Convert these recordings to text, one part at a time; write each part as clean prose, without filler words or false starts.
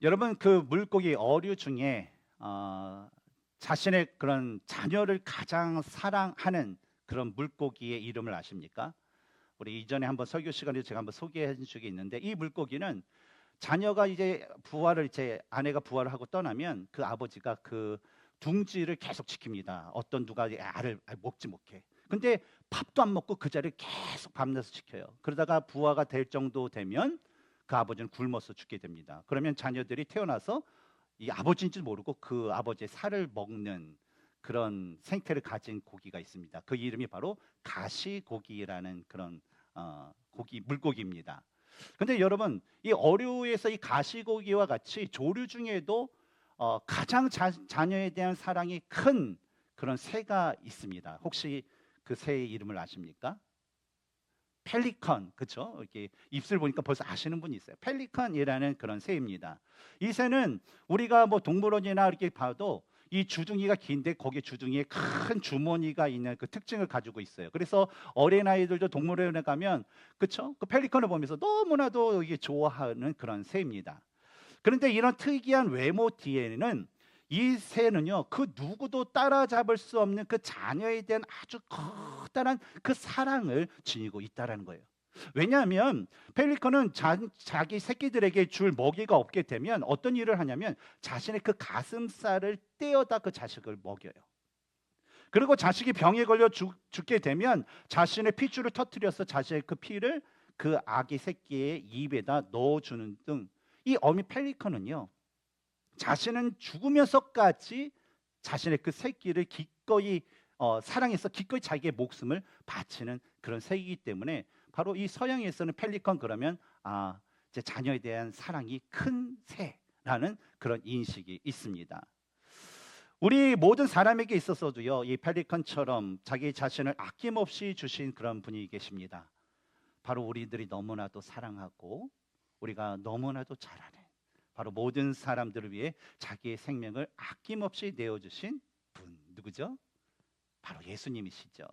여러분 그 물고기 어류 중에 자신의 그런 자녀를 가장 사랑하는 그런 물고기의 이름을 아십니까? 우리 이전에 한번 설교 시간에 제가 한번 소개해 준 적이 있는데 이 물고기는 자녀가 이제 아내가 부화를 하고 떠나면 그 아버지가 그 둥지를 계속 지킵니다. 어떤 누가 이 알을 먹지 못해. 근데 밥도 안 먹고 그 자리를 계속 밤낮을 지켜요. 그러다가 부화가 될 정도 되면 그 아버지는 굶어서 죽게 됩니다. 그러면 자녀들이 태어나서 이 아버지인지 모르고 그 아버지의 살을 먹는 그런 생태를 가진 고기가 있습니다. 그 이름이 바로 가시고기라는 그런 물고기입니다. 근데 여러분 이 어류에서 이 가시고기와 같이 조류 중에도 가장 자녀에 대한 사랑이 큰 그런 새가 있습니다. 혹시 그 새의 이름을 아십니까? 펠리컨, 그렇죠? 이렇게 입술 보니까 벌써 아시는 분이 있어요. 펠리컨이라는 그런 새입니다. 이 새는 우리가 뭐 동물원이나 이렇게 봐도 이 주둥이가 긴데 거기에 주둥이에 큰 주머니가 있는 그 특징을 가지고 있어요. 그래서 어린 아이들도 동물원에 가면 그렇죠? 그 펠리컨을 보면서 너무나도 이게 좋아하는 그런 새입니다. 그런데 이런 특이한 외모 뒤에는 이 새는요, 그 누구도 따라잡을 수 없는 그 자녀에 대한 아주 커다란 그 사랑을 지니고 있다라는 거예요. 왜냐하면 펠리컨은 자기 새끼들에게 줄 먹이가 없게 되면 어떤 일을 하냐면 자신의 그 가슴살을 떼어다 그 자식을 먹여요. 그리고 자식이 병에 걸려 죽게 되면 자신의 핏줄을 터뜨려서 자신의 그 피를 그 아기 새끼의 입에다 넣어주는 등 이 어미 펠리컨은요, 자신은 죽으면서까지 자신의 그 새끼를 기꺼이 사랑해서 기꺼이 자기의 목숨을 바치는 그런 새이기 때문에 바로 이 서양에서는 펠리컨 그러면 이제 자녀에 대한 사랑이 큰 새라는 그런 인식이 있습니다. 우리 모든 사람에게 있어서도요, 이 펠리컨처럼 자기 자신을 아낌없이 주신 그런 분이 계십니다. 바로 우리들이 너무나도 사랑하고 우리가 너무나도 잘 아는 바로 모든 사람들을 위해 자기의 생명을 아낌없이 내어주신 분 누구죠? 바로 예수님이시죠.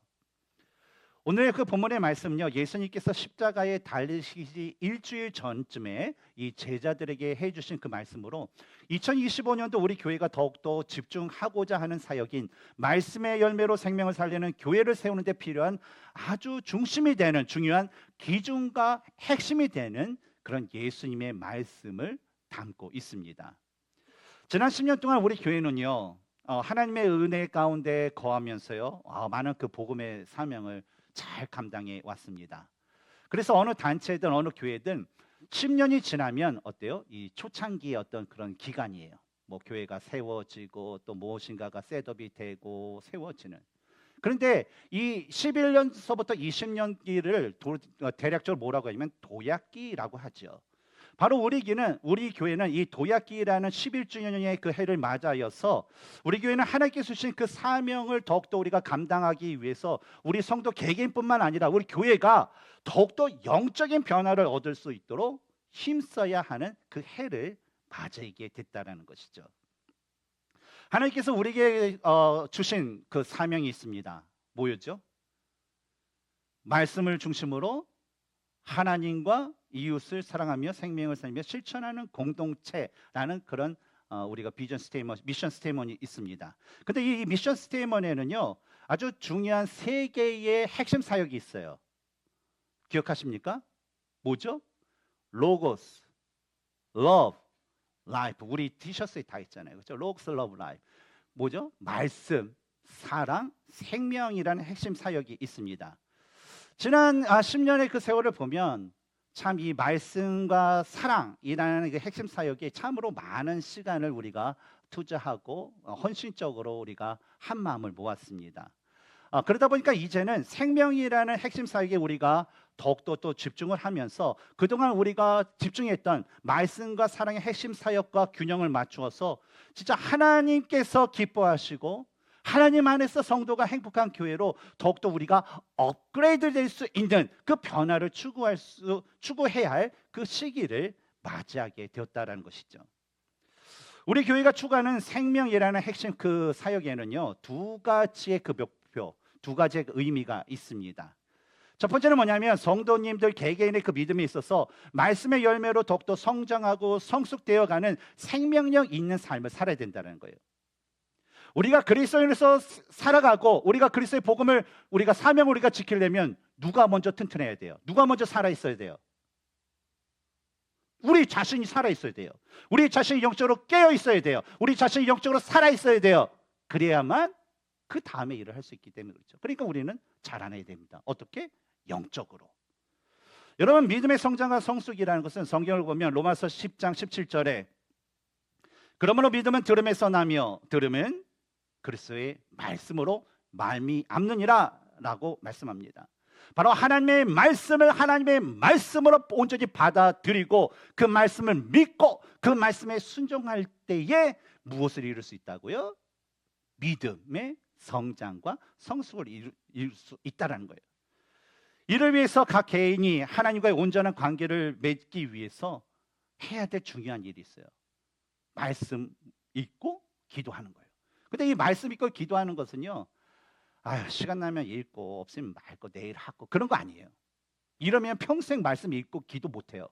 오늘의 그 본문의 말씀은요, 예수님께서 십자가에 달리시기 일주일 전쯤에 이 제자들에게 해주신 그 말씀으로 2025년도 우리 교회가 더욱더 집중하고자 하는 사역인 말씀의 열매로 생명을 살리는 교회를 세우는 데 필요한 아주 중심이 되는 중요한 기준과 핵심이 되는 그런 예수님의 말씀을 담고 있습니다. 지난 10년 동안 우리 교회는요, 하나님의 은혜 가운데 거하면서요, 많은 그 복음의 사명을 잘 감당해 왔습니다. 그래서 어느 단체든 어느 교회든 10년이 지나면 어때요? 이 초창기의 어떤 그런 기간이에요. 뭐 교회가 세워지고 또 무엇인가가 셋업이 되고 세워지는. 그런데 이 11년서부터 20년기를 대략적으로 뭐라고 하냐면 도약기라고 하죠. 바로 우리 교회는 이 도약기라는 11주년의 그 해를 맞아여서 우리 교회는 하나님께서 주신 그 사명을 더욱더 우리가 감당하기 위해서 우리 성도 개개인뿐만 아니라 우리 교회가 더욱더 영적인 변화를 얻을 수 있도록 힘써야 하는 그 해를 맞이하게 됐다라는 것이죠. 하나님께서 우리에게 주신 그 사명이 있습니다. 뭐였죠? 말씀을 중심으로 하나님과 이웃을 사랑하며 생명을 살리며 실천하는 공동체라는 그런 우리가 미션 스테이먼이 있습니다. 근데 이 미션 스테이먼에는요, 아주 중요한 세 개의 핵심 사역이 있어요. 기억하십니까? 뭐죠? 로고스, 러브, 라이프. 우리 티셔츠에 다 있잖아요. 그렇죠? 로고스, 러브, 라이프. 뭐죠? 말씀, 사랑, 생명이라는 핵심 사역이 있습니다. 지난 10년의 그 세월을 보면 참 이 말씀과 사랑이라는 그 핵심 사역에 참으로 많은 시간을 우리가 투자하고 헌신적으로 우리가 한 마음을 모았습니다. 그러다 보니까 이제는 생명이라는 핵심 사역에 우리가 더욱더 또 집중을 하면서 그동안 우리가 집중했던 말씀과 사랑의 핵심 사역과 균형을 맞추어서 진짜 하나님께서 기뻐하시고 하나님 안에서 성도가 행복한 교회로 더욱더 우리가 업그레이드 될 수 있는 그 변화를 추구해야 할 그 시기를 맞이하게 되었다라는 것이죠. 우리 교회가 추구하는 생명이라는 핵심 그 사역에는요, 두 가지의 그 목표, 두 가지의 그 의미가 있습니다. 첫 번째는 뭐냐면 성도님들 개개인의 그 믿음에 있어서 말씀의 열매로 더욱더 성장하고 성숙되어가는 생명력 있는 삶을 살아야 된다는 거예요. 우리가 그리스도인으로서 살아가고 우리가 그리스도의 복음을 우리가 사명을 우리가 지키려면 누가 먼저 튼튼해야 돼요? 누가 먼저 살아 있어야 돼요? 우리 자신이 살아 있어야 돼요. 우리 자신이 영적으로 깨어 있어야 돼요. 우리 자신이 영적으로 살아 있어야 돼요. 그래야만 그 다음에 일을 할 수 있기 때문에 그렇죠. 그러니까 우리는 자라나야 됩니다. 어떻게? 영적으로. 여러분, 믿음의 성장과 성숙이라는 것은 성경을 보면 로마서 10장 17절에 그러므로 믿음은 들음에서 나며 들음은 그리스도의 말씀으로 말미암느니라 라고 말씀합니다. 바로 하나님의 말씀을 하나님의 말씀으로 온전히 받아들이고 그 말씀을 믿고 그 말씀에 순종할 때에 무엇을 이룰 수 있다고요? 믿음의 성장과 성숙을 이룰 수 있다는 거예요. 이를 위해서 각 개인이 하나님과의 온전한 관계를 맺기 위해서 해야 될 중요한 일이 있어요. 말씀 읽고 기도하는 거예요. 근데 이 말씀 읽고 기도하는 것은요, 시간 나면 읽고 없으면 말고 내일 하고 그런 거 아니에요. 이러면 평생 말씀 읽고 기도 못해요.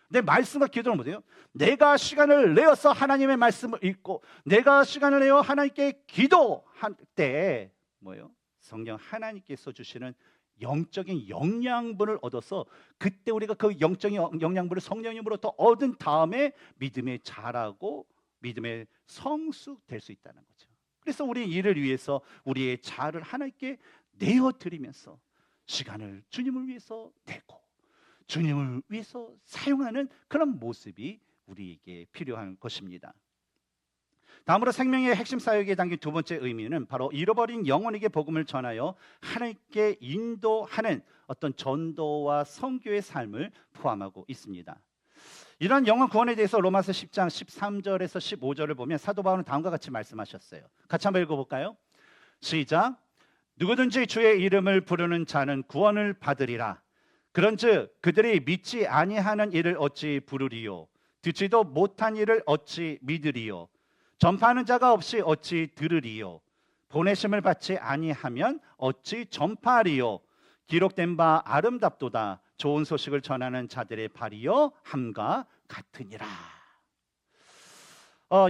내 말씀과 기도를 못해요. 내가 시간을 내어서 하나님의 말씀을 읽고 내가 시간을 내어 하나님께 기도할 때 뭐예요? 성령 하나님께서 주시는 영적인 영양분을 얻어서 그때 우리가 그 영적인 영양분을 성령님으로부터 얻은 다음에 믿음에 자라고 믿음에 성숙될 수 있다는 거죠. 그래서 우리 이를 위해서 우리의 자아를 하나님께 내어드리면서 시간을 주님을 위해서 내고 주님을 위해서 사용하는 그런 모습이 우리에게 필요한 것입니다. 다음으로 생명의 핵심 사역에 담긴 두 번째 의미는 바로 잃어버린 영혼에게 복음을 전하여 하나님께 인도하는 어떤 전도와 선교의 삶을 포함하고 있습니다. 이런 영혼 구원에 대해서 로마서 10장 13절에서 15절을 보면 사도 바울은 다음과 같이 말씀하셨어요. 같이 한번 읽어볼까요? 시작. 누구든지 주의 이름을 부르는 자는 구원을 받으리라. 그런즉 그들이 믿지 아니하는 이를 어찌 부르리요? 듣지도 못한 이를 어찌 믿으리요? 전파하는 자가 없이 어찌 들으리요? 보내심을 받지 아니하면 어찌 전파하리요? 기록된 바 아름답도다. 좋은 소식을 전하는 자들의 발이요 함과 같으니라.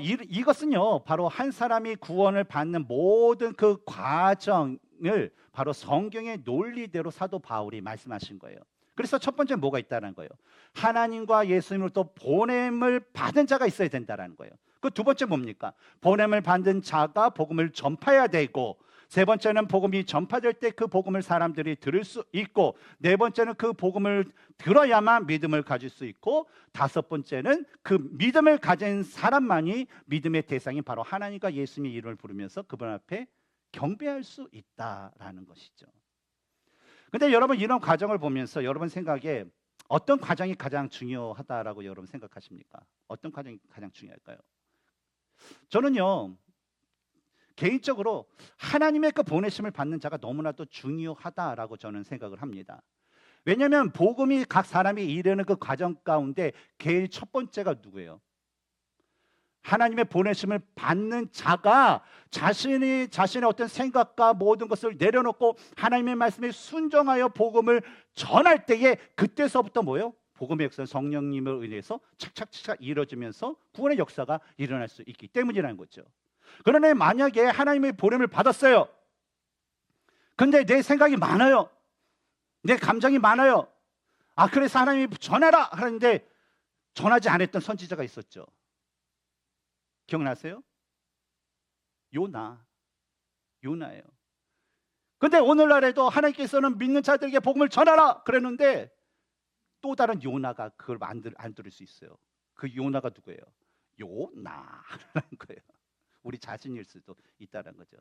이것은요 바로 한 사람이 구원을 받는 모든 그 과정을 바로 성경의 논리대로 사도 바울이 말씀하신 거예요. 그래서 첫 번째 뭐가 있다는 거예요? 하나님과 예수님으로부터 보냄을 받은 자가 있어야 된다는 거예요. 그 두 번째 뭡니까? 보냄을 받은 자가 복음을 전파해야 되고, 세 번째는 복음이 전파될 때 그 복음을 사람들이 들을 수 있고, 네 번째는 그 복음을 들어야만 믿음을 가질 수 있고, 다섯 번째는 그 믿음을 가진 사람만이 믿음의 대상인 바로 하나님과 예수님의 이름을 부르면서 그분 앞에 경배할 수 있다라는 것이죠. 근데 여러분 이런 과정을 보면서 여러분 생각에 어떤 과정이 가장 중요하다라고 여러분 생각하십니까? 어떤 과정이 가장 중요할까요? 저는요 개인적으로 하나님의 그 보내심을 받는 자가 너무나도 중요하다라고 저는 생각을 합니다. 왜냐하면 복음이 각 사람이 이르는 그 과정 가운데 제일 첫 번째가 누구예요? 하나님의 보내심을 받는 자가 자신의 어떤 생각과 모든 것을 내려놓고 하나님의 말씀에 순종하여 복음을 전할 때에 그때서부터 뭐예요? 복음의 역사는 성령님을 의해서 착착착 이루어지면서 구원의 역사가 일어날 수 있기 때문이라는 거죠. 그러나 만약에 하나님의 보냄을 받았어요. 근데 내 생각이 많아요. 내 감정이 많아요. 그래서 하나님이 전해라 하는데 전하지 않았던 선지자가 있었죠. 기억나세요? 요나예요. 근데 오늘날에도 하나님께서는 믿는 자들에게 복음을 전하라 그랬는데 또 다른 요나가 그걸 안 들을 수 있어요. 그 요나가 누구예요? 요나라는 거예요. 우리 자신일 수도 있다는 거죠.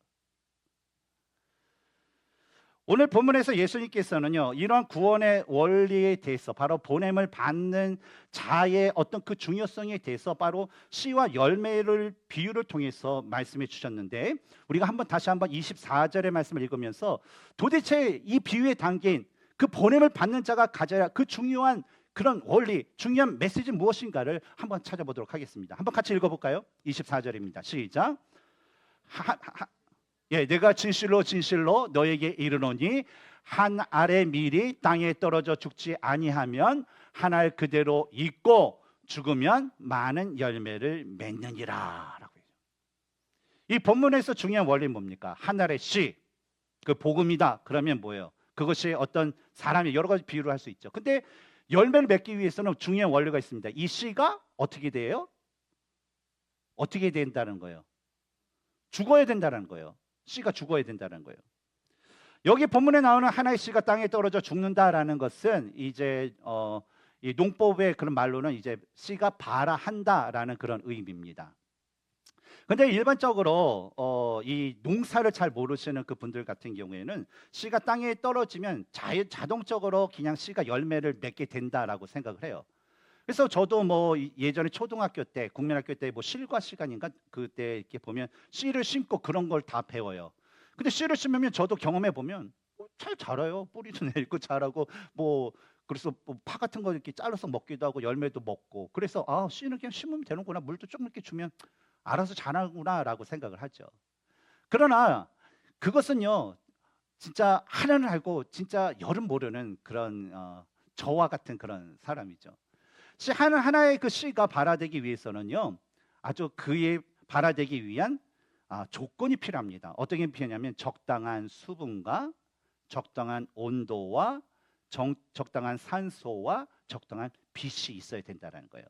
오늘 본문에서 예수님께서는요 이러한 구원의 원리에 대해서 바로 보냄을 받는 자의 어떤 그 중요성에 대해서 바로 씨와 열매를 비유를 통해서 말씀해 주셨는데, 우리가 다시 한번 24절의 말씀을 읽으면서 도대체 이 비유에 담긴 그 보냄을 받는 자가 가져야 그 중요한 그런 원리, 중요한 메시지는 무엇인가를 한번 찾아보도록 하겠습니다. 한번 같이 읽어볼까요? 24절입니다. 시작. 내가 진실로 너에게 이르노니 한 알의 밀이 땅에 떨어져 죽지 아니하면 한 알 그대로 있고 죽으면 많은 열매를 맺느니라 라고 해요. 이 본문에서 중요한 원리는 뭡니까? 한 알의 씨, 그 복음이다. 그러면 뭐예요? 그것이 어떤 사람이 여러 가지 비유를 할 수 있죠. 근데 열매를 맺기 위해서는 중요한 원리가 있습니다. 이 씨가 어떻게 돼요? 어떻게 된다는 거예요? 죽어야 된다는 거예요. 씨가 죽어야 된다는 거예요. 여기 본문에 나오는 하나의 씨가 땅에 떨어져 죽는다라는 것은 이제 이 농법의 그런 말로는 이제 씨가 발아한다라는 그런 의미입니다. 근데 일반적으로 이 농사를 잘 모르시는 그 분들 같은 경우에는 씨가 땅에 떨어지면 자동적으로 그냥 씨가 열매를 맺게 된다라고 생각을 해요. 그래서 저도 뭐 예전에 초등학교 때, 국민학교 때 뭐 실과 시간인가 그때 이렇게 보면 씨를 심고 그런 걸 다 배워요. 근데 씨를 심으면 저도 경험해 보면 잘 자라요. 뿌리도 내리고 자라고 뭐 그래서 뭐파 같은 거 이렇게 잘라서 먹기도 하고 열매도 먹고 그래서 아 씨는 그냥 심으면 되는구나 물도 조금 이렇게 주면 알아서 자라구나라고 생각을 하죠. 그러나 그것은요 진짜 하나는 알고 진짜 열은 모르는 그런 저와 같은 그런 사람이죠. 씨 하나의 그 씨가 발화되기 위해서는요 아주 그에 발화되기 위한 조건이 필요합니다. 어떻게 필요하냐면 적당한 수분과 적당한 온도와 적당한 산소와 적당한 빛이 있어야 된다는 거예요.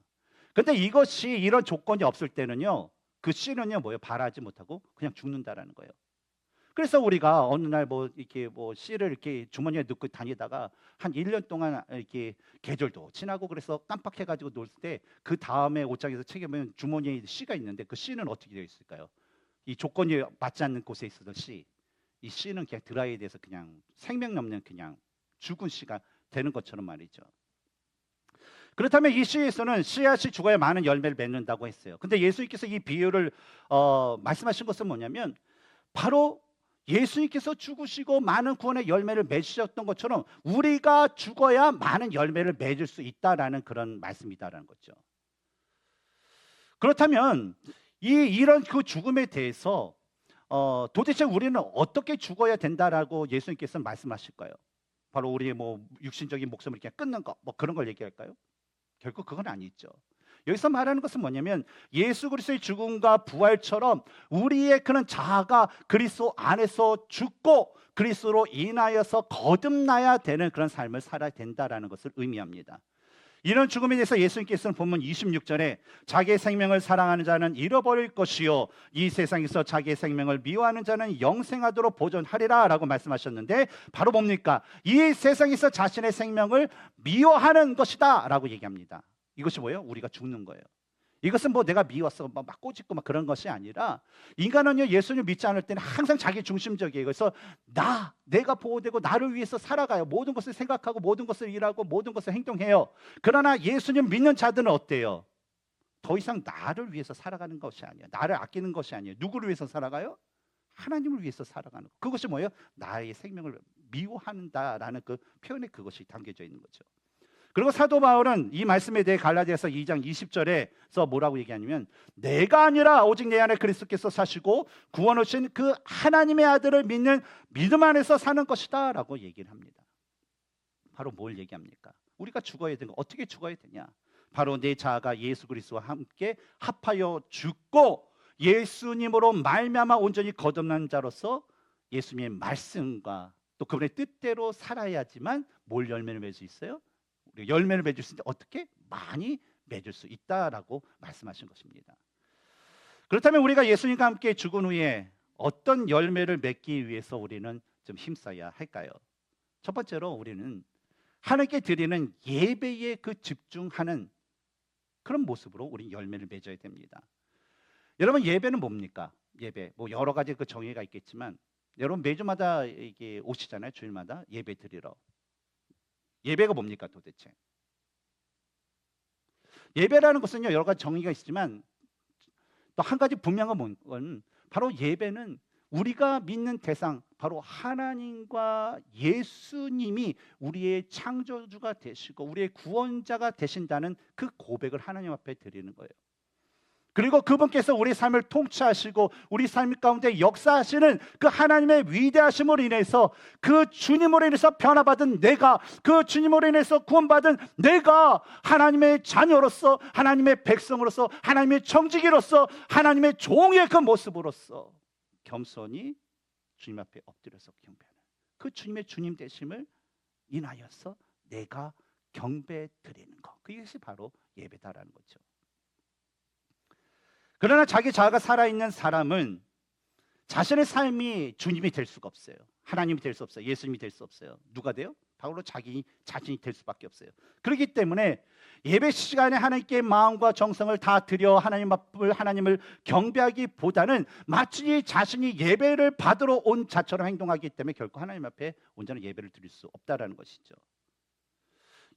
근데 이것이 이런 조건이 없을 때는요 그 씨는요 뭐예요? 발하지 못하고 그냥 죽는다라는 거예요. 그래서 우리가 어느 날 뭐 이렇게 뭐 씨를 이렇게 주머니에 넣고 다니다가 한 1년 동안 이렇게 계절도 지나고 그래서 깜빡해가지고 놀 때 그 다음에 옷장에서 챙겨보면 주머니에 씨가 있는데 그 씨는 어떻게 되어 있을까요? 이 조건이 맞지 않는 곳에 있었던 씨, 이 씨는 그냥 드라이에 대해서 그냥 생명 없는 그냥 죽은 씨가 되는 것처럼 말이죠. 그렇다면 이 씨에서는 씨앗이 죽어야 많은 열매를 맺는다고 했어요. 근데 예수님께서 이 비유를 말씀하신 것은 뭐냐면 바로 예수님께서 죽으시고 많은 구원의 열매를 맺으셨던 것처럼 우리가 죽어야 많은 열매를 맺을 수 있다라는 그런 말씀이다라는 거죠. 그렇다면 이런 그 죽음에 대해서 도대체 우리는 어떻게 죽어야 된다라고 예수님께서 말씀하실까요? 바로 우리의 뭐 육신적인 목숨을 이렇게 끊는 거, 뭐 그런 걸 얘기할까요? 결국 그건 아니죠. 여기서 말하는 것은 뭐냐면 예수 그리스도의 죽음과 부활처럼 우리의 그런 자아가 그리스도 안에서 죽고 그리스도로 인하여서 거듭나야 되는 그런 삶을 살아야 된다라는 것을 의미합니다. 이런 죽음에 대해서 예수님께서는 본문 26절에 자기의 생명을 사랑하는 자는 잃어버릴 것이요 이 세상에서 자기의 생명을 미워하는 자는 영생하도록 보존하리라 라고 말씀하셨는데 바로 뭡니까? 이 세상에서 자신의 생명을 미워하는 것이다 라고 얘기합니다. 이것이 뭐예요? 우리가 죽는 거예요. 이것은 뭐 내가 미웠어 막 꼬집고 막 그런 것이 아니라 인간은요 예수님을 믿지 않을 때는 항상 자기 중심적이에요. 그래서 내가 보호되고 나를 위해서 살아가요. 모든 것을 생각하고 모든 것을 일하고 모든 것을 행동해요. 그러나 예수님 믿는 자들은 어때요? 더 이상 나를 위해서 살아가는 것이 아니에요. 나를 아끼는 것이 아니에요. 누구를 위해서 살아가요? 하나님을 위해서 살아가는 것. 그것이 뭐예요? 나의 생명을 미워한다라는 그 표현에 그것이 담겨져 있는 거죠. 그리고 사도 바울은 이 말씀에 대해 갈라디아서 2장 20절에서 뭐라고 얘기하냐면 내가 아니라 오직 내 안에 그리스도께서 사시고 구원 오신 그 하나님의 아들을 믿는 믿음 안에서 사는 것이다 라고 얘기를 합니다. 바로 뭘 얘기합니까? 우리가 죽어야 되는 거 어떻게 죽어야 되냐? 바로 내 자아가 예수 그리스도와 함께 합하여 죽고 예수님으로 말미암아 온전히 거듭난 자로서 예수님의 말씀과 또 그분의 뜻대로 살아야지만 뭘 열매를 맺을 수 있어요? 열매를 맺을 수 있는데 어떻게? 많이 맺을 수 있다라고 말씀하신 것입니다. 그렇다면 우리가 예수님과 함께 죽은 후에 어떤 열매를 맺기 위해서 우리는 좀 힘써야 할까요? 첫 번째로 우리는 하나님께 드리는 예배에 그 집중하는 그런 모습으로 우리 열매를 맺어야 됩니다. 여러분 예배는 뭡니까? 예배 뭐 여러 가지 그 정의가 있겠지만 여러분 매주마다 이게 오시잖아요. 주일마다 예배 드리러. 예배가 뭡니까 도대체? 예배라는 것은요 여러 가지 정의가 있지만 또 한 가지 분명한 건 바로 예배는 우리가 믿는 대상 바로 하나님과 예수님이 우리의 창조주가 되시고 우리의 구원자가 되신다는 그 고백을 하나님 앞에 드리는 거예요. 그리고 그분께서 우리 삶을 통치하시고 우리 삶 가운데 역사하시는 그 하나님의 위대하심으로 인해서 그 주님으로 인해서 변화받은 내가, 그 주님으로 인해서 구원받은 내가 하나님의 자녀로서, 하나님의 백성으로서, 하나님의 청지기로서, 하나님의 종의 그 모습으로서 겸손히 주님 앞에 엎드려서 경배하는 그 주님의 주님 되심을 인하여서 내가 경배 드리는 것, 그것이 바로 예배다라는 거죠. 그러나 자기 자아가 살아있는 사람은 자신의 삶이 주님이 될 수가 없어요. 하나님이 될 수 없어요. 예수님이 될 수 없어요. 누가 돼요? 바로 자기 자신이 될 수밖에 없어요. 그렇기 때문에 예배 시간에 하나님께 마음과 정성을 다 드려 하나님을 경배하기보다는 마치 자신이 예배를 받으러 온 자처럼 행동하기 때문에 결코 하나님 앞에 온전한 예배를 드릴 수 없다라는 것이죠.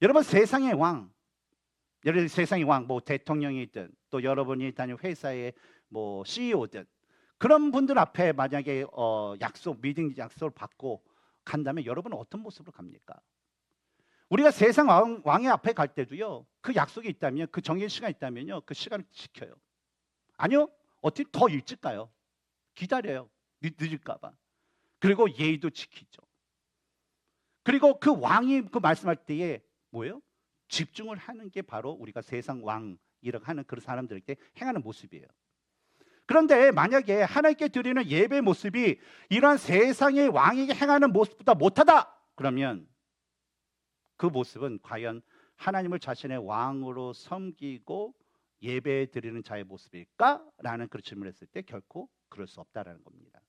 여러분, 세상의 왕, 예를 들어 세상의 왕, 뭐 대통령이든 또 여러분이 다니는 회사의 뭐 CEO든 그런 분들 앞에 만약에 미팅 약속을 받고 간다면 여러분은 어떤 모습으로 갑니까? 우리가 세상 왕의 앞에 갈 때도요, 그 약속이 있다면, 그 정해진 시간이 있다면요, 그 시간을 지켜요. 아니요, 어떻게 더 일찍 가요. 기다려요. 늦을까 봐. 그리고 예의도 지키죠. 그리고 그 왕이 그 말씀할 때에 뭐예요? 집중을 하는 게 바로 우리가 세상 왕이라고 하는 그런 사람들에게 행하는 모습이에요. 그런데 만약에 하나님께 드리는 예배의 모습이 이러한 세상의 왕에게 행하는 모습보다 못하다, 그러면 그 모습은 과연 하나님을 자신의 왕으로 섬기고 예배 드리는 자의 모습일까? 라는 그런 질문을 했을 때 결코 그럴 수 없다라는 겁니다.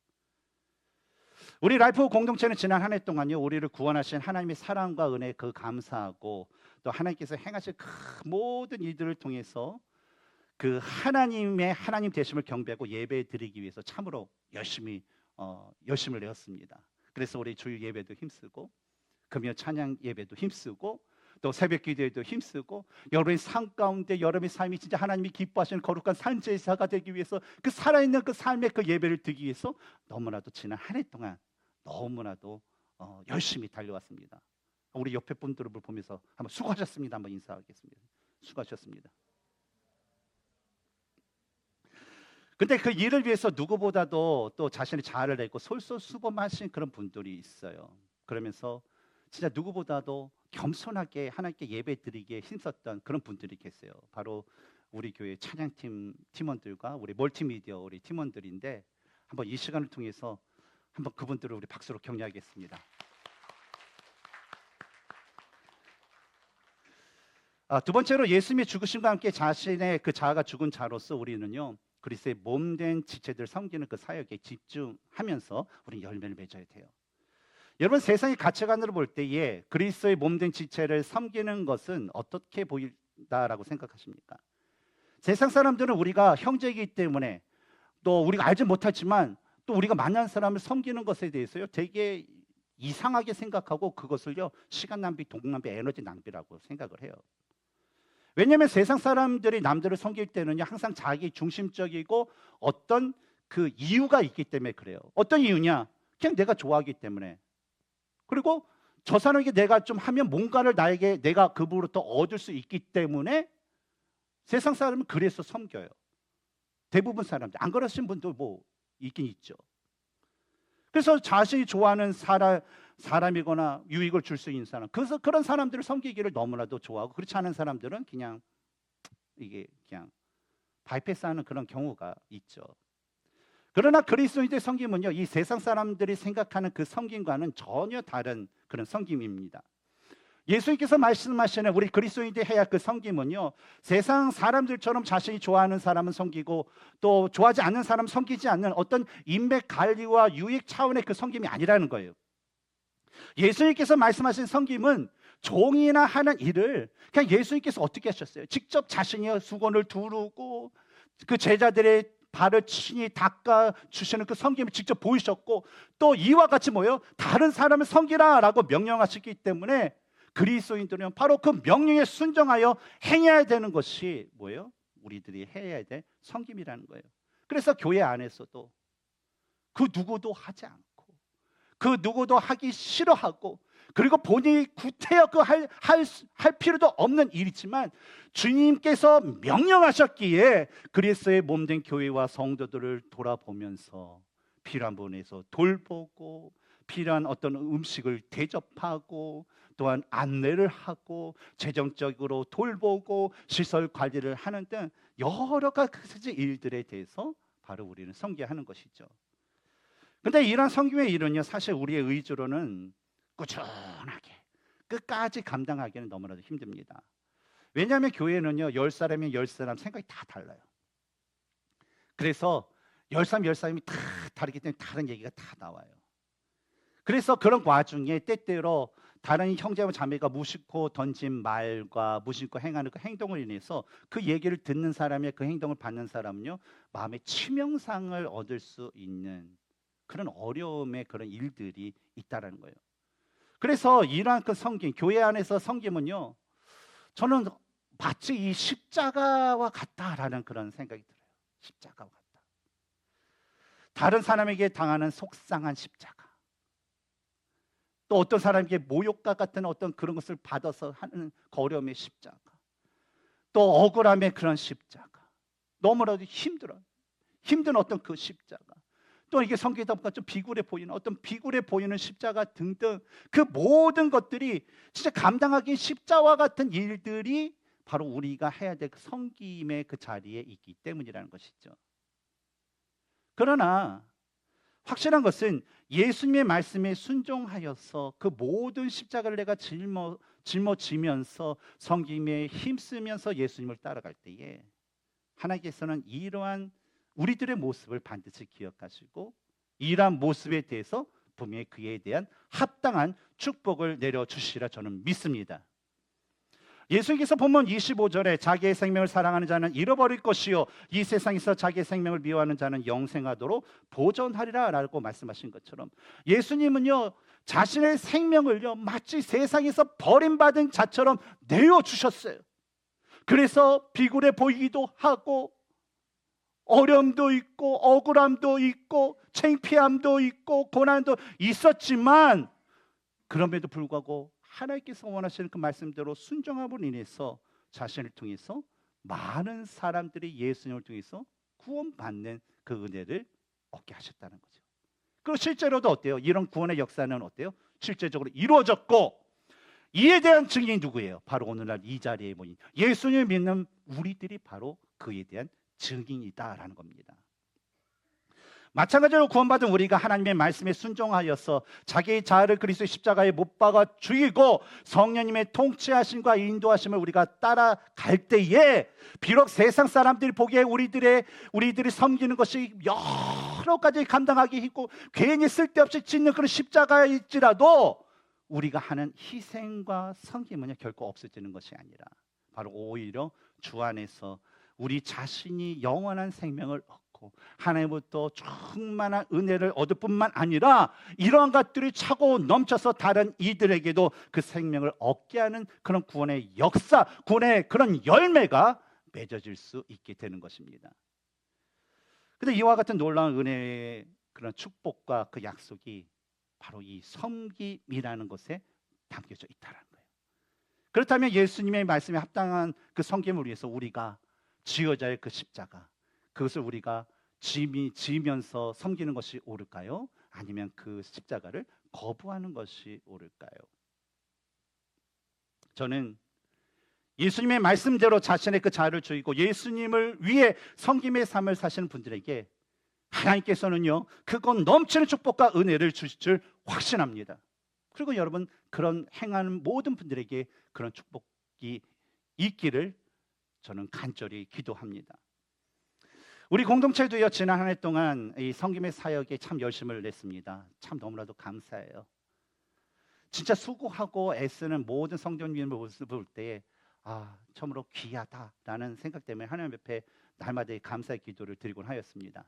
우리 라이프 공동체는 지난 한 해 동안요, 우리를 구원하신 하나님의 사랑과 은혜에 그 감사하고 또 하나님께서 행하실 그 모든 일들을 통해서 그 하나님의 하나님 되심을 경배하고 예배 드리기 위해서 참으로 열심을 내었습니다. 그래서 우리 주일 예배도 힘쓰고 금요 찬양 예배도 힘쓰고 또 새벽 기도에도 힘쓰고 여러분의 삶 가운데 여러분의 삶이 진짜 하나님이 기뻐하시는 거룩한 산제사가 되기 위해서 그 살아있는 그 삶의 그 예배를 드리기 위해서 너무나도 지난 한 해 동안 너무나도 열심히 달려왔습니다. 우리 옆에 분들을 보면서 한번 수고하셨습니다. 한번 인사하겠습니다. 수고하셨습니다. 근데 그 일을 위해서 누구보다도 또 자신의 자아를 내고 솔솔수범하신 그런 분들이 있어요. 그러면서 진짜 누구보다도 겸손하게 하나님께 예배 드리기에 힘썼던 그런 분들이 계세요. 바로 우리 교회 찬양팀 팀원들과 우리 멀티미디어 우리 팀원들인데 한번 이 시간을 통해서 한번 그분들을 우리 박수로 격려하겠습니다. 두 번째로 예수님의 죽으심과 함께 자신의 그 자아가 죽은 자로서 우리는요, 그리스도의 몸된 지체들 섬기는 그 사역에 집중하면서 우리는 열매를 맺어야 돼요. 여러분, 세상의 가치관으로 볼 때에 그리스도의 몸된 지체를 섬기는 것은 어떻게 보인다라고 생각하십니까? 세상 사람들은 우리가 형제이기 때문에 또 우리가 알지 못하지만 또 우리가 만난 사람을 섬기는 것에 대해서요 되게 이상하게 생각하고 그것을요 시간 낭비, 돈 낭비, 에너지 낭비라고 생각을 해요. 왜냐하면 세상 사람들이 남들을 섬길 때는요 항상 자기 중심적이고 어떤 그 이유가 있기 때문에 그래요. 어떤 이유냐? 그냥 내가 좋아하기 때문에. 그리고 저 사람에게 내가 좀 하면 뭔가를 내가 그분으로부터 얻을 수 있기 때문에 세상 사람은 그래서 섬겨요. 대부분 사람들. 안 그러신 분도 뭐 있긴 있죠. 그래서 자신이 좋아하는 사람이거나 유익을 줄 수 있는 사람, 그래서 그런 사람들을 섬기기를 너무나도 좋아하고, 그렇지 않은 사람들은 그냥 바이패스하는 그런 경우가 있죠. 그러나 그리스도인의 섬김은요, 이 세상 사람들이 생각하는 그 섬김과는 전혀 다른 그런 섬김입니다. 예수님께서 말씀하시는 우리 그리스도인들이 해야 할 그 섬김은요, 세상 사람들처럼 자신이 좋아하는 사람은 섬기고 또 좋아하지 않는 사람은 섬기지 않는 어떤 인맥 관리와 유익 차원의 그 섬김이 아니라는 거예요. 예수님께서 말씀하신 섬김은 종이나 하는 일을 그냥 예수님께서 어떻게 하셨어요? 직접 자신이 수건을 두르고 그 제자들의 발을 친히 닦아 주시는 그 섬김을 직접 보이셨고, 또 이와 같이 뭐예요? 다른 사람을 섬기라라고 명령하시기 때문에 그리스도인들은 바로 그 명령에 순종하여 행해야 되는 것이 뭐예요? 우리들이 해야 될 섬김이라는 거예요. 그래서 교회 안에서도 그 누구도 하지 않고 그 누구도 하기 싫어하고 그리고 본인이 구태여 할 필요도 없는 일이지만 주님께서 명령하셨기에 그리스도의 몸된 교회와 성도들을 돌아보면서 필요한 부분에서 돌보고 필요한 어떤 음식을 대접하고 또한 안내를 하고 재정적으로 돌보고 시설 관리를 하는 등 여러 가지 일들에 대해서 바로 우리는 섬기하는 것이죠. 근데 이런 섬김의 일은요, 사실 우리의 의지로는 꾸준하게 끝까지 감당하기는 너무나도 힘듭니다. 왜냐하면 교회는요, 10사람이면 10사람 생각이 다 달라요. 그래서 10사람이 다 다르기 때문에 다른 얘기가 다 나와요. 그래서 그런 와중에 때때로 다른 형제와 자매가 무심코 던진 말과 무심코 행하는 그 행동을 인해서 그 얘기를 듣는 사람의 그 행동을 받는 사람은요, 마음의 치명상을 얻을 수 있는 그런 어려움의 그런 일들이 있다라는 거예요. 그래서 이러한 그 섬김, 교회 안에서 섬김은요, 저는 마치 이 십자가와 같다라는 그런 생각이 들어요. 십자가와 같다. 다른 사람에게 당하는 속상한 십자가, 또 어떤 사람에게 모욕과 같은 어떤 그런 것을 받아서 하는 그 어려움의 십자가, 또 억울함의 그런 십자가, 너무나도 힘든 어떤 그 십자가, 또 이게 성경에다 보니까 좀 비굴해 보이는 어떤 비굴해 보이는 십자가 등등 그 모든 것들이 진짜 감당하기 십자와 같은 일들이 바로 우리가 해야 될 그 섬김의 그 자리에 있기 때문이라는 것이죠. 그러나 확실한 것은 예수님의 말씀에 순종하여서 그 모든 십자가를 내가 짊어지면서 섬김에 힘쓰면서 예수님을 따라갈 때에 하나님께서는 이러한 우리들의 모습을 반드시 기억하시고 이러한 모습에 대해서 분명히 그에 대한 합당한 축복을 내려주시리라 저는 믿습니다. 예수님께서 본문 25절에 자기의 생명을 사랑하는 자는 잃어버릴 것이요 이 세상에서 자기의 생명을 미워하는 자는 영생하도록 보존하리라 라고 말씀하신 것처럼 예수님은요 자신의 생명을요 마치 세상에서 버림받은 자처럼 내어주셨어요. 그래서 비굴해 보이기도 하고 어려움도 있고 억울함도 있고 창피함도 있고 고난도 있었지만 그럼에도 불구하고 하나님께서 원하시는 그 말씀대로 순종함으로 인해서 자신을 통해서 많은 사람들이 예수님을 통해서 구원받는 그 은혜를 얻게 하셨다는 거죠. 그리고 실제로도 어때요? 이런 구원의 역사는 어때요? 실제적으로 이루어졌고 이에 대한 증인이 누구예요? 바로 오늘날 이 자리에 모인 예수님을 믿는 우리들이 바로 그에 대한 증인이다라는 겁니다. 마찬가지로 구원받은 우리가 하나님의 말씀에 순종하여서 자기의 자아를 그리스도의 십자가에 못 박아 죽이고 성령님의 통치하심과 인도하심을 우리가 따라갈 때에 비록 세상 사람들이 보기에 우리들이 섬기는 것이 여러 가지 감당하기 힘고 괜히 쓸데없이 짓는 그런 십자가일지라도 우리가 하는 희생과 섬김은 결코 없어지는 것이 아니라 바로 오히려 주 안에서 우리 자신이 영원한 생명을 얻고 하나님부터 충만한 은혜를 얻을 뿐만 아니라 이러한 것들이 차고 넘쳐서 다른 이들에게도 그 생명을 얻게 하는 그런 구원의 역사, 구원의 그런 열매가 맺어질 수 있게 되는 것입니다. 그런데 이와 같은 놀라운 은혜의 그런 축복과 그 약속이 바로 이 섬김이라는 것에 담겨져 있다는 거예요. 그렇다면 예수님의 말씀에 합당한 그 섬김을 위해서 우리가 지어져야 할 그 십자가, 그것을 우리가 지면서 섬기는 것이 옳을까요? 아니면 그 십자가를 거부하는 것이 옳을까요? 저는 예수님의 말씀대로 자신의 그 자아를 죽이고 예수님을 위해 섬김의 삶을 사시는 분들에게 하나님께서는요 그건 넘치는 축복과 은혜를 주실 줄 확신합니다. 그리고 여러분 그런 행하는 모든 분들에게 그런 축복이 있기를 저는 간절히 기도합니다. 우리 공동체도요 지난 한 해 동안 이 섬김의 사역에 참 열심을 냈습니다. 참 너무나도 감사해요. 진짜 수고하고 애쓰는 모든 성도님의 모습을 볼 때 참으로 귀하다라는 생각 때문에 하나님 옆에 날마다 감사의 기도를 드리곤 하였습니다.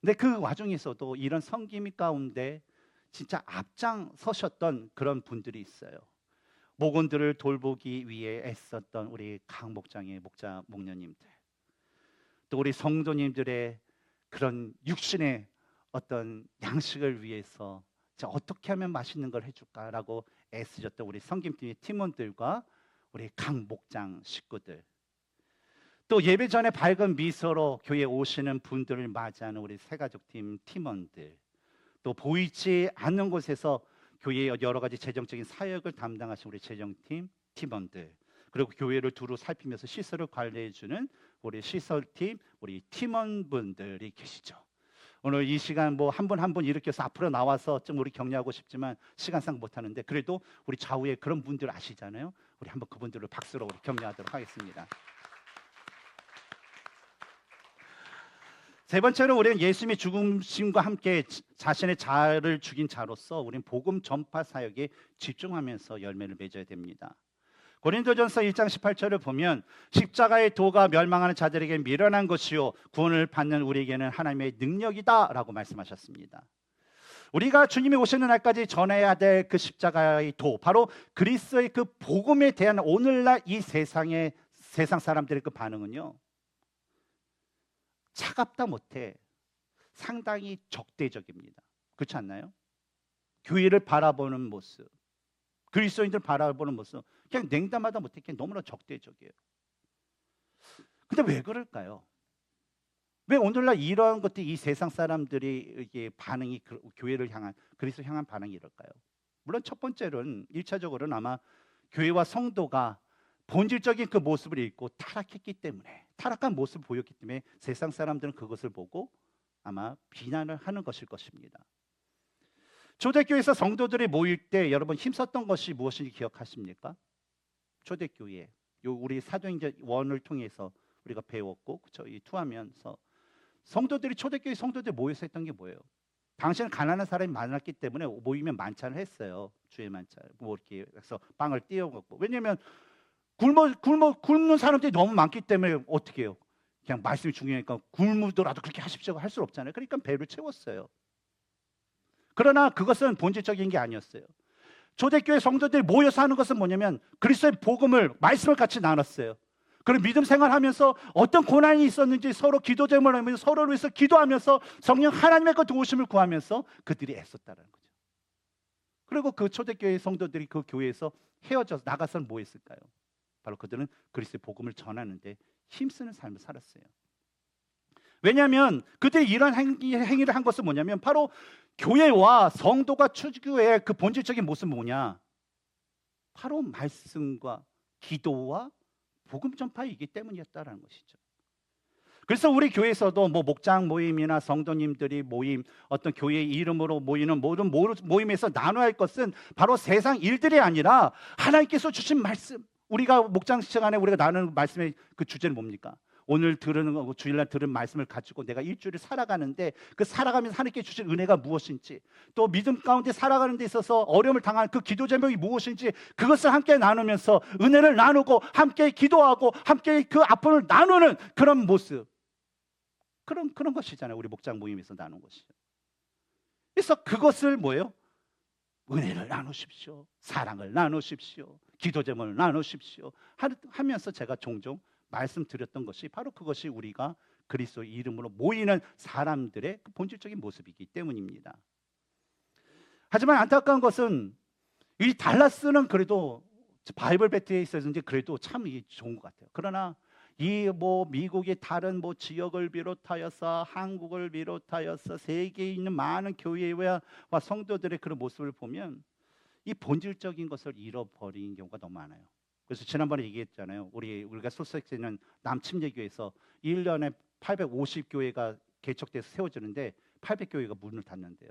근데 그 와중에서도 이런 섬김 가운데 진짜 앞장서셨던 그런 분들이 있어요. 목원들을 돌보기 위해 애썼던 우리 강 목장의 목자 목녀님들, 또 우리 성도님들의 그런 육신의 어떤 양식을 위해서 어떻게 하면 맛있는 걸 해줄까라고 애쓰셨던 우리 성김팀의 팀원들과 우리 각 목장 식구들, 또 예배 전에 밝은 미소로 교회에 오시는 분들을 맞이하는 우리 새가족팀 팀원들, 또 보이지 않는 곳에서 교회의 여러 가지 재정적인 사역을 담당하신 우리 재정팀 팀원들, 그리고 교회를 두루 살피면서 시설을 관리해주는 우리 시설팀, 우리 팀원분들이 계시죠. 오늘 이 시간 뭐 한 분 한 분 일으켜서 앞으로 나와서 좀 우리 격려하고 싶지만 시간상 못하는데, 그래도 우리 좌우에 그런 분들 아시잖아요. 우리 한번 그분들을 박수로 우리 격려하도록 하겠습니다. 세 번째로, 우리는 예수님의 죽으심과 함께 자신의 자를 죽인 자로서 우리는 복음 전파 사역에 집중하면서 열매를 맺어야 됩니다. 고린도전서 1장 18절을 보면 십자가의 도가 멸망하는 자들에게 미련한 것이요 구원을 받는 우리에게는 하나님의 능력이다라고 말씀하셨습니다. 우리가 주님이 오시는 날까지 전해야 될 그 십자가의 도, 바로 그리스도의 그 복음에 대한 오늘날 이 세상 사람들의 그 반응은요, 차갑다 못해 상당히 적대적입니다. 그렇지 않나요? 교회를 바라보는 모습, 그리스도인들 바라보는 모습, 그냥 냉담하다 못해 그냥 너무나 적대적이에요. 근데 왜 그럴까요? 왜 오늘날 이러한 것들이, 이 세상 사람들이 이게 반응이, 교회를 향한, 그리스도 향한 반응이 이럴까요? 물론 첫 번째로는 1차적으로는 아마 교회와 성도가 본질적인 그 모습을 잃고 타락했기 때문에, 타락한 모습을 보였기 때문에 세상 사람들은 그것을 보고 아마 비난을 하는 것일 것입니다. 초대교회에서 성도들이 모일 때 여러분 힘썼던 것이 무엇인지 기억하십니까? 초대교회, 우리 사도행전 1을 통해서 우리가 배웠고, 그렇죠? 이 투하면서 성도들이, 초대교회 성도들이 모여서 했던 게 뭐예요? 당시에는 가난한 사람이 많았기 때문에 모이면 만찬을 했어요. 주의 만찬, 뭐 이렇게 해서 빵을 띄워 먹고. 왜냐하면 굶는 사람들이 너무 많기 때문에 어떻게 해요? 그냥 말씀이 중요하니까 굶으더라도 그렇게 하십시오 할 수 없잖아요. 그러니까 배를 채웠어요. 그러나 그것은 본질적인 게 아니었어요. 초대교회 성도들이 모여서 하는 것은 뭐냐면 그리스도의 복음을, 말씀을 같이 나눴어요. 그리고 믿음 생활하면서 어떤 고난이 있었는지 서로 기도 제목을 하면서 서로를 위해서 기도하면서 성령 하나님의 그 도우심을 구하면서 그들이 애썼다는 거죠. 그리고 그 초대교회 성도들이 그 교회에서 헤어져서 나가서는 뭐 했을까요? 바로 그들은 그리스도의 복음을 전하는데 힘쓰는 삶을 살았어요. 왜냐하면 그들이 이런 행위를 한 것은 뭐냐면 바로 교회와 성도가 추구의 그 본질적인 모습은 뭐냐? 바로 말씀과 기도와 복음 전파이기 때문이었다라는 것이죠. 그래서 우리 교회에서도 뭐 목장 모임이나 성도님들이 모임, 어떤 교회의 이름으로 모이는 모든 모임에서 나눠야 할 것은 바로 세상 일들이 아니라 하나님께서 주신 말씀. 우리가 목장 시간에 우리가 나누는 말씀의 그 주제는 뭡니까? 오늘 들은 거, 주일날 들은 말씀을 가지고 내가 일주일을 살아가는데 그 살아가면서 하나님께 주신 은혜가 무엇인지, 또 믿음 가운데 살아가는 데 있어서 어려움을 당한 그 기도 제목이 무엇인지, 그것을 함께 나누면서 은혜를 나누고 함께 기도하고 함께 그 아픔을 나누는 그런 모습, 그런 것이잖아요. 우리 목장 모임에서 나눈 것이죠. 그래서 그것을 뭐예요? 은혜를 나누십시오, 사랑을 나누십시오, 기도 제목을 나누십시오 하면서 제가 종종 말씀드렸던 것이 바로 그것이 우리가 그리스도 이름으로 모이는 사람들의 그 본질적인 모습이기 때문입니다. 하지만 안타까운 것은 이 달라스는 그래도 바이블 배트에 있어서인지 그래도 참 좋은 것 같아요. 그러나 이 뭐 미국의 다른 뭐 지역을 비롯하여서 한국을 비롯하여서 세계에 있는 많은 교회와 성도들의 그런 모습을 보면 이 본질적인 것을 잃어버린 경우가 너무 많아요. 그래서 지난번에 얘기했잖아요. 우리가 소속되는 남침례교회에서 1년에 850교회가 개척돼서 세워지는데 800교회가 문을 닫는데요.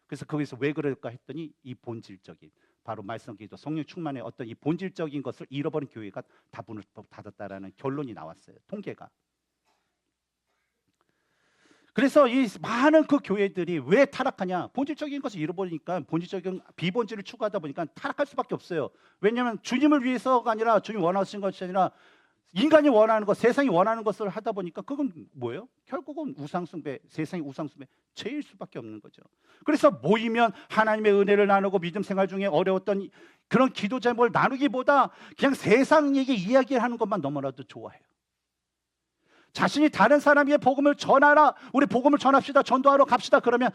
그래서 거기서 왜 그럴까 했더니 이 본질적인, 바로 말씀 기도 성령 충만의 어떤 이 본질적인 것을 잃어버린 교회가 다 문을 닫았다라는 결론이 나왔어요. 통계가. 그래서 이 많은 그 교회들이 왜 타락하냐? 본질적인 것을 잃어버리니까, 본질적인 비본질을 추구하다 보니까 타락할 수밖에 없어요. 왜냐하면 주님을 위해서가 아니라, 주님 원하신 것이 아니라 인간이 원하는 것, 세상이 원하는 것을 하다 보니까 그건 뭐예요? 결국은 우상숭배, 세상의 우상숭배 죄일 수밖에 없는 거죠. 그래서 모이면 하나님의 은혜를 나누고 믿음 생활 중에 어려웠던 그런 기도 제목을 나누기보다 그냥 세상 얘기 이야기하는 것만 너무나도 좋아해요. 자신이 다른 사람에게 복음을 전하라, 우리 복음을 전합시다, 전도하러 갑시다 그러면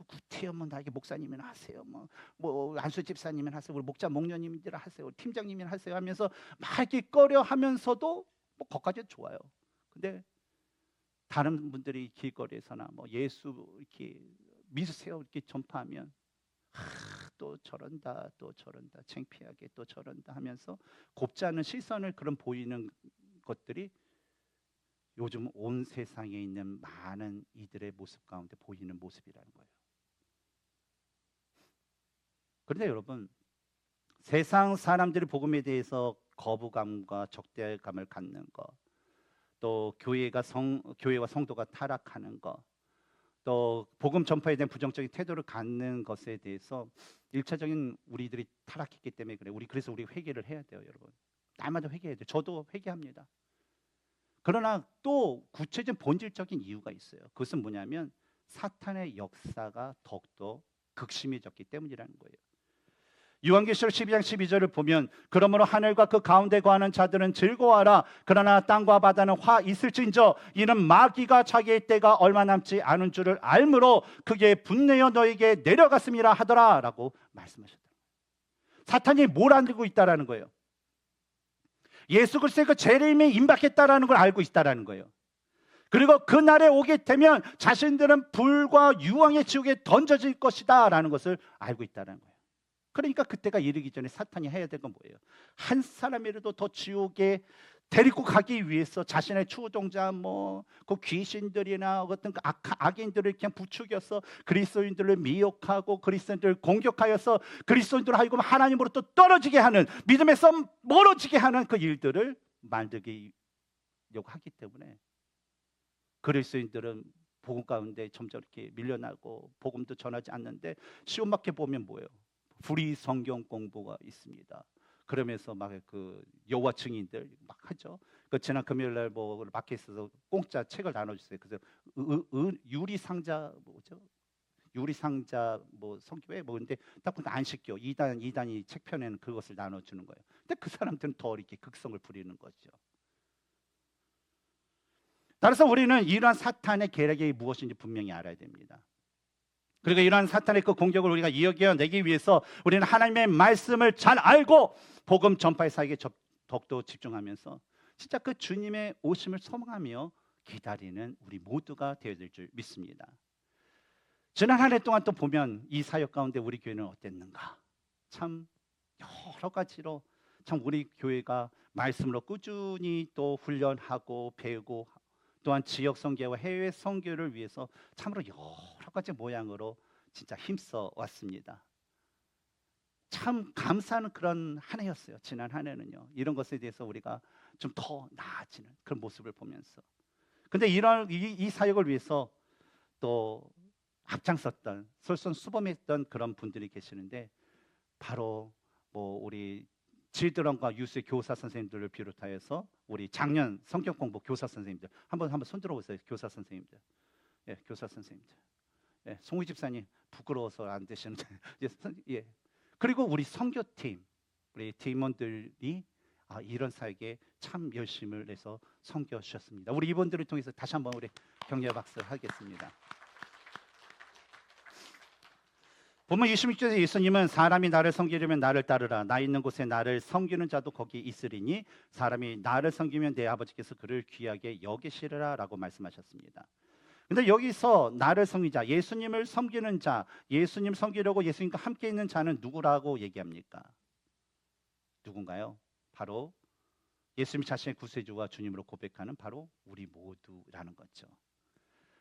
구태여 뭐 나에게 목사님이나 하세요, 뭐 안수 집사님이나 하세요, 우리 목자 목녀님들 하세요, 팀장님이나 하세요 하면서 막 이렇게 꺼려 하면서도 뭐 거기까지는 좋아요. 근데 다른 분들이 길거리에서나 뭐 예수 이렇게 믿으세요 이렇게 전파하면 또 저런다 창피하게 또 저런다 하면서 곱지 않은 시선을 그런 보이는 것들이 요즘 온 세상에 있는 많은 이들의 모습 가운데 보이는 모습이라는 거예요. 그런데 여러분, 세상 사람들이 복음에 대해서 거부감과 적대감을 갖는 거, 또 교회와 성도가 타락하는 거, 또 복음 전파에 대한 부정적인 태도를 갖는 것에 대해서 일차적인 우리들이 타락했기 때문에 그래. 그래서 우리 회개를 해야 돼요, 여러분. 날마다 회개해야 돼요. 저도 회개합니다. 그러나 또 구체적인 본질적인 이유가 있어요. 그것은 뭐냐면 사탄의 역사가 더욱더 극심해졌기 때문이라는 거예요. 요한계시록 12장 12절을 보면 그러므로 하늘과 그 가운데 거하는 자들은 즐거워하라. 그러나 땅과 바다는 화 있을진저 이는 마귀가 자기의 때가 얼마 남지 않은 줄을 알므로 그게 분내어 너에게 내려갔음이라 하더라 라고 말씀하셨다. 사탄이 뭘 알고 있다라는 거예요? 예수 그리스도의 그 재림이 임박했다라는 걸 알고 있다라는 거예요. 그리고 그날에 오게 되면 자신들은 불과 유황의 지옥에 던져질 것이다 라는 것을 알고 있다는 거예요. 그러니까 그때가 이르기 전에 사탄이 해야 될 건 뭐예요? 한 사람이라도 더 지옥에 데리고 가기 위해서 자신의 추종자 그 귀신들이나 어떤 악인들을 그냥 부추겨서 그리스도인들을 미혹하고 그리스도인들을 공격하여서 그리스도인들을 하여금 하나님으로부터 떨어지게 하는, 믿음에서 멀어지게 하는 그 일들을 만들려고 하기 때문에 그리스도인들은 복음 가운데 점점 이렇게 밀려나고 복음도 전하지 않는데 시온마켓 보면 뭐예요? 불의 성경 공부가 있습니다. 그러면서 막 그 여호와 증인들 막 하죠. 그 지난 금요일 날 뭐 마켓에서 공짜 책을 나눠주세요. 그래서 유리 상자 뭐죠? 유리 상자 뭐 성교회 뭐 근데 딱 보니까 안식교 2단이 책 편에는 그것을 나눠주는 거예요. 근데 그 사람들은 더 이렇게 극성을 부리는 거죠. 따라서 우리는 이러한 사탄의 계략이 무엇인지 분명히 알아야 됩니다. 그리고 이러한 사탄의 그 공격을 우리가 이겨내기 위해서 우리는 하나님의 말씀을 잘 알고 복음 전파의 사역에 더욱더 집중하면서 진짜 그 주님의 오심을 소망하며 기다리는 우리 모두가 되어야 될 줄 믿습니다. 지난 한 해 동안 또 보면 이 사역 가운데 우리 교회는 어땠는가? 참 여러 가지로 참 우리 교회가 말씀으로 꾸준히 또 훈련하고 배우고 또한 지역 선교와 해외 선교를 위해서 참으로 여러 가지 모양으로 진짜 힘써 왔습니다. 참 감사하는 그런 한 해였어요. 지난 한 해는요. 이런 것에 대해서 우리가 좀 더 나아지는 그런 모습을 보면서. 근데 이런 이 사역을 위해서 또 앞장섰던 솔선수범했던 그런 분들이 계시는데 바로 뭐 우리 질드런과 유수의 교사 선생님들을 비롯하여서 우리 작년 성경 공부 교사 선생님들 한번 손 들어보세요. 교사 선생님들, 예, 교사 선생님들, 예, 송희 집사님 부끄러워서 안 되시는데, 예, 그리고 우리 선교팀, 우리 팀원들이 이런 사역에 참 열심을 내서 섬겨 주셨습니다. 우리 이분들을 통해서 다시 한번 우리 격려 박수를 하겠습니다. 본문 26절에 예수님은 사람이 나를 섬기려면 나를 따르라. 나 있는 곳에 나를 섬기는 자도 거기 있으리니 사람이 나를 섬기면 내 아버지께서 그를 귀하게 여기시리라 라고 말씀하셨습니다. 근데 여기서 나를 섬기자, 예수님을 섬기는 자, 예수님 섬기려고 예수님과 함께 있는 자는 누구라고 얘기합니까? 누군가요? 바로 예수님 자신의 구세주와 주님으로 고백하는 바로 우리 모두라는 거죠.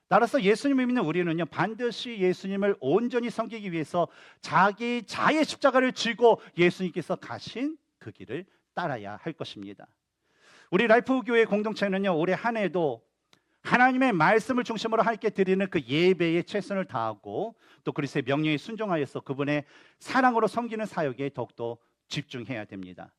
따라서 예수님을 믿는 우리는요, 반드시 예수님을 온전히 섬기기 위해서 자기 자의 십자가를 지고 예수님께서 가신 그 길을 따라야 할 것입니다. 우리 라이프교회 공동체는요, 올해 한 해도 하나님의 말씀을 중심으로 함께 드리는 그 예배에 최선을 다하고 또 그리스도의 명령에 순종하여서 그분의 사랑으로 섬기는 사역에 더욱더 집중해야 됩니다.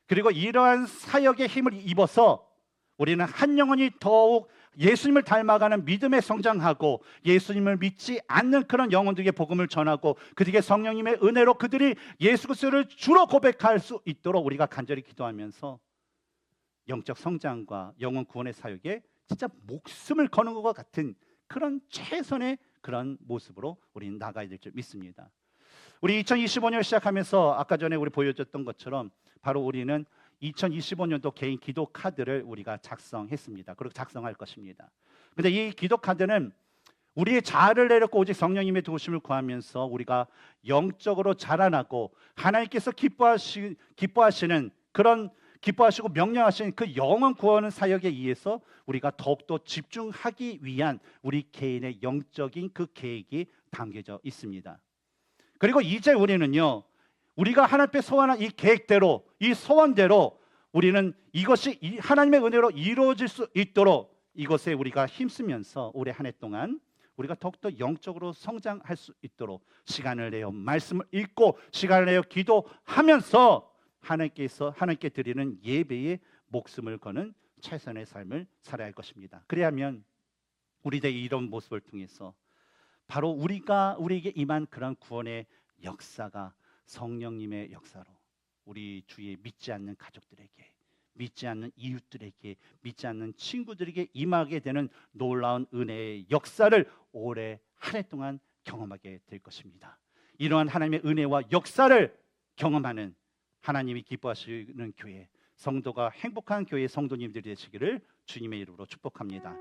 그리고 이러한 사역의 힘을 입어서 우리는 한 영혼이 더욱 예수님을 닮아가는 믿음에 성장하고 예수님을 믿지 않는 그런 영혼들에게 복음을 전하고 그들에게 성령님의 은혜로 그들이 예수 그리스도를 주로 고백할 수 있도록 우리가 간절히 기도하면서 영적 성장과 영혼 구원의 사역에 진짜 목숨을 거는 것과 같은 그런 최선의 그런 모습으로 우리는 나가야 될 줄 믿습니다. 우리 2025년 시작하면서 아까 전에 우리 보여줬던 것처럼 바로 우리는 2025년도 개인 기도 카드를 우리가 작성했습니다. 그리고 작성할 것입니다. 근데 이 기도 카드는 우리의 자아를 내려놓고 오직 성령님의 도우심을 구하면서 우리가 영적으로 자라나고 하나님께서 기뻐하시는 그런 기뻐하시고 명령하시는 그 영원 구원 사역에 의해서 우리가 더욱더 집중하기 위한 우리 개인의 영적인 그 계획이 담겨져 있습니다. 그리고 이제 우리는요, 우리가 하나님 앞에 소원한 이 계획대로, 이 소원대로 우리는 이것이 하나님의 은혜로 이루어질 수 있도록 이것에 우리가 힘쓰면서 올해 한 해 동안 우리가 더욱더 영적으로 성장할 수 있도록 시간을 내어 말씀을 읽고 시간을 내어 기도하면서 하나님께 드리는 예배에 목숨을 거는 최선의 삶을 살아야 할 것입니다. 그래야면 우리들의 이런 모습을 통해서 바로 우리에게 임한 그런 구원의 역사가 성령님의 역사로 우리 주위에 믿지 않는 가족들에게, 믿지 않는 이웃들에게, 믿지 않는 친구들에게 임하게 되는 놀라운 은혜의 역사를 올해 한 해 동안 경험하게 될 것입니다. 이러한 하나님의 은혜와 역사를 경험하는 하나님이 기뻐하시는 교회, 성도가 행복한 교회 성도님들이 되시기를 주님의 이름으로 축복합니다.